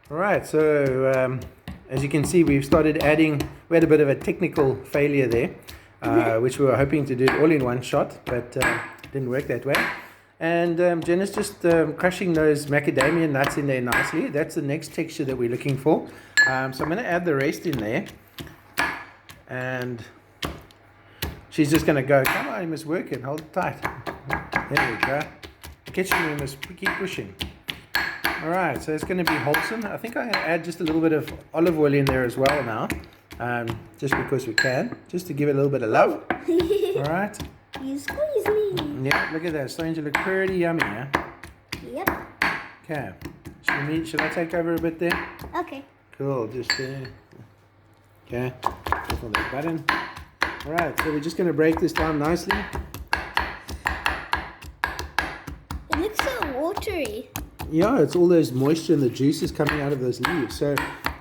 All right, so as you can see, we've started adding. We had a bit of a technical failure there, which we were hoping to do it all in one shot, but didn't work that way. And Jen is just crushing those macadamia nuts in there nicely. That's the next texture that we're looking for. So I'm going to add the rest in there. And she's just going to go, come on, you must work it, hold it tight. There we go. The kitchen, we must keep pushing. Alright, so it's going to be wholesome. I think I'm going to add just a little bit of olive oil in there as well now. Just because we can. Just to give it a little bit of love. Alright. You squeeze me. Yeah, look at that. It's starting to look pretty yummy, yeah? Yep. Okay. Should I take over a bit there? Okay. Cool, just there. Okay. Click on that button. Alright, so we're just going to break this down nicely. It looks so watery. Yeah, it's all those moisture and the juices coming out of those leaves. So,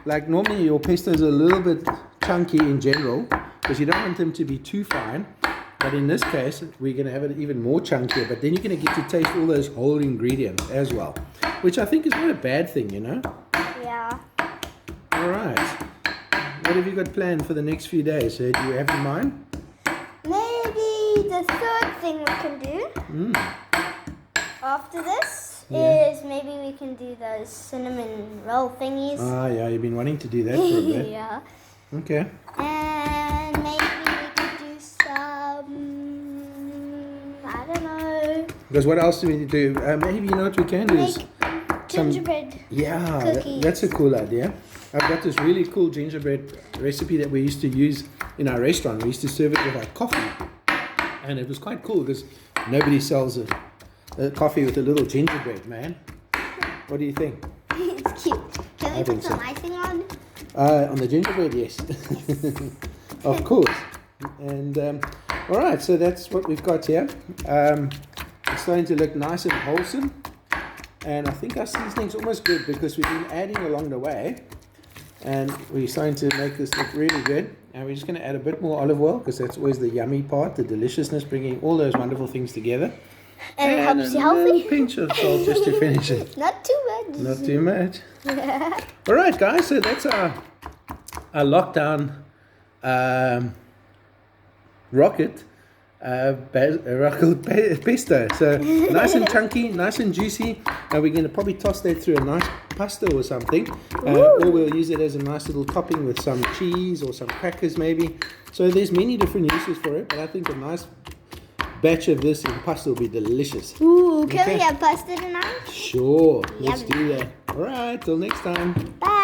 like normally your pestos are a little bit chunky in general because you don't want them to be too fine. But in this case, we're going to have it even more chunkier. But then you're going to get to taste all those whole ingredients as well, which I think is not a bad thing, you know? Yeah. All right. What have you got planned for the next few days? Do you have in mind? Maybe the third thing we can do after this is maybe we can do those cinnamon roll thingies. Ah, yeah, you've been wanting to do that for a bit. Yeah. Okay. And maybe we could do some, I don't know. Because what else do we do? Maybe you know what we can do is Make gingerbread cookies. That's a cool idea. I've got this really cool gingerbread recipe that we used to use in our restaurant. We used to serve it with our coffee. And it was quite cool because nobody sells a coffee with a little gingerbread, man. What do you think? It's cute. Can I we think put some so. icing on? On the gingerbread, yes. Of course. And, all right, so that's what we've got here. It's starting to look nice and wholesome. And I think our seasoning's almost good because we've been adding along the way. And we're starting to make this look really good. And we're just going to add a bit more olive oil because that's always the yummy part, the deliciousness, bringing all those wonderful things together. And it helps you a healthy. little pinch of salt just to finish it. Not too much. Not too much. All right, guys. So that's our lockdown rocket pesto. So nice and chunky, nice and juicy. And we're going to probably toss that through a nice pasta or something. Or we'll use it as a nice little topping with some cheese or some crackers maybe. So there's many different uses for it. But I think a nice batch of this in pasta will be delicious. Ooh, can we have pasta tonight? Sure, let's Yummy. do that. All right, till next time. Bye.